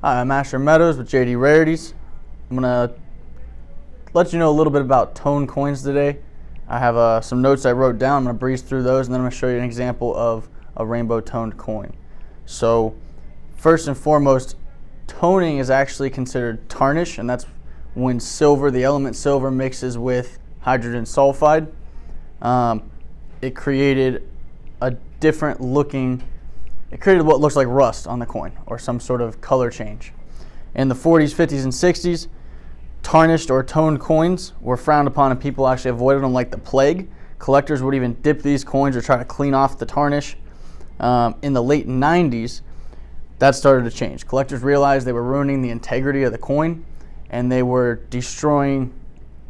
Hi, I'm Asher Meadows with JD Rarities. I'm going to let you know a little bit about tone coins today. I have some notes I wrote down. I'm going to breeze through those, and then I'm going to show you an example of a rainbow toned coin. So first and foremost, toning is actually considered tarnish, and that's when silver, the element silver, mixes with hydrogen sulfide. It created what looks like rust on the coin or some sort of color change. In the 40s, 50s, and 60s, tarnished or toned coins were frowned upon and people actually avoided them like the plague. Collectors would even dip these coins or try to clean off the tarnish. In the late 90s, that started to change. Collectors realized they were ruining the integrity of the coin and they were destroying,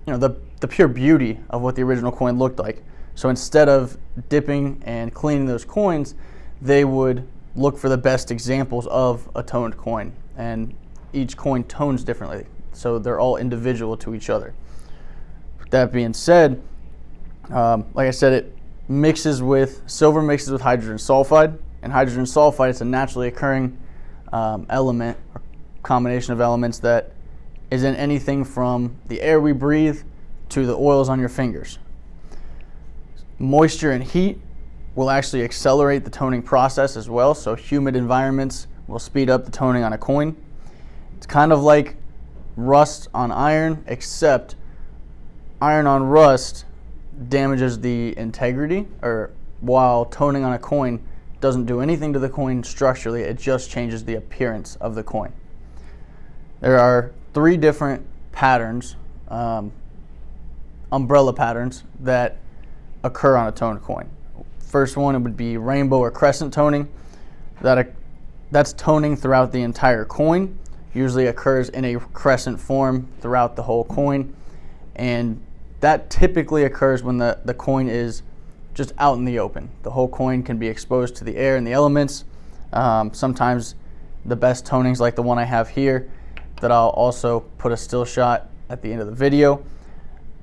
the pure beauty of what the original coin looked like. So instead of dipping and cleaning those coins, they would look for the best examples of a toned coin, and each coin tones differently, so they're all individual to each other. That being said, like I said, silver mixes with hydrogen sulfide, and hydrogen sulfide is a naturally occurring element or combination of elements that is in anything from the air we breathe to the oils on your fingers. Moisture and heat will actually accelerate the toning process as well, so humid environments will speed up the toning on a coin. It's kind of like rust on iron, except iron on rust damages the integrity, while toning on a coin doesn't do anything to the coin structurally, it just changes the appearance of the coin. There are 3 different patterns, umbrella patterns, that occur on a toned coin. First one, it would be rainbow or crescent toning. That's toning throughout the entire coin. Usually occurs in a crescent form throughout the whole coin. And that typically occurs when the coin is just out in the open. The whole coin can be exposed to the air and the elements. Sometimes the best tonings, like the one I have here, that I'll also put a still shot at the end of the video,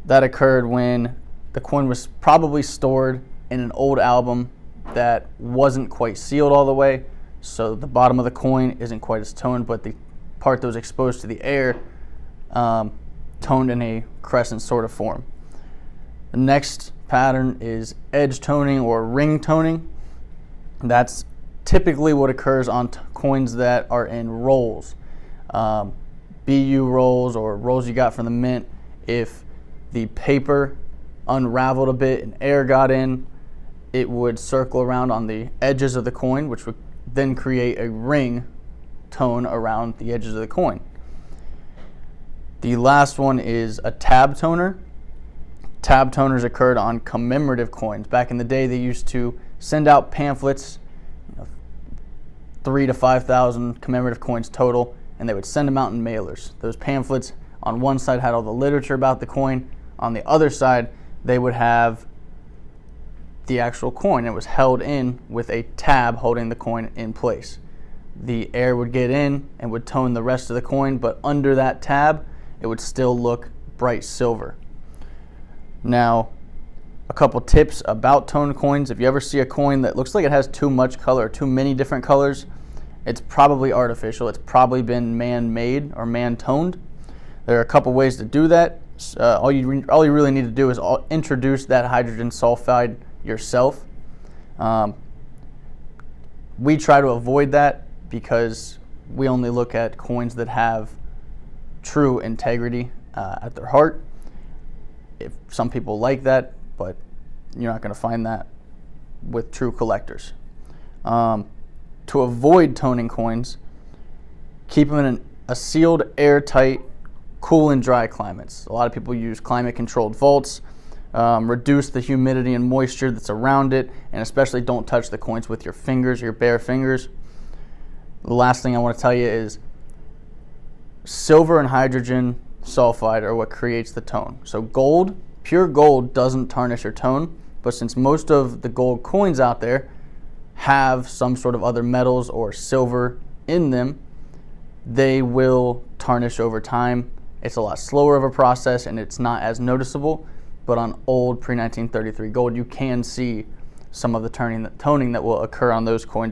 that occurred when the coin was probably stored in an old album that wasn't quite sealed all the way, so the bottom of the coin isn't quite as toned, but the part that was exposed to the air toned in a crescent sort of form. The next pattern is edge toning or ring toning. That's typically what occurs on coins that are in rolls, BU rolls or rolls you got from the mint. If the paper unraveled a bit and air got in, it would circle around on the edges of the coin, which would then create a ring tone around the edges of the coin. The last one is a tab toner. Tab toners occurred on commemorative coins. Back in the day, they used to send out pamphlets, 3,000 to 5,000 commemorative coins total, and they would send them out in mailers. Those pamphlets on one side had all the literature about the coin. On the other side, they would have the actual coin. It was held in with a tab holding the coin in place. The air would get in and would tone the rest of the coin, but under that tab, it would still look bright silver. Now, a couple tips about toned coins. If you ever see a coin that looks like it has too much color, too many different colors, it's probably artificial. It's probably been man-made or man-toned. There are a couple ways to do that. All you really need to do is introduce that hydrogen sulfide yourself. We try to avoid that because we only look at coins that have true integrity at their heart. If some people like that, but you're not going to find that with true collectors. To avoid toning coins, keep them in a sealed, airtight, cool and dry climates. A lot of people use climate-controlled vaults. Reduce the humidity and moisture that's around it, and especially don't touch the coins with your fingers, your bare fingers. The last thing I want to tell you is silver and hydrogen sulfide are what creates the tone. So gold, pure gold, doesn't tarnish or tone, but since most of the gold coins out there have some sort of other metals or silver in them, they will tarnish over time. It's a lot slower of a process and it's not as noticeable, but on old pre-1933 gold, you can see some of the toning that will occur on those coins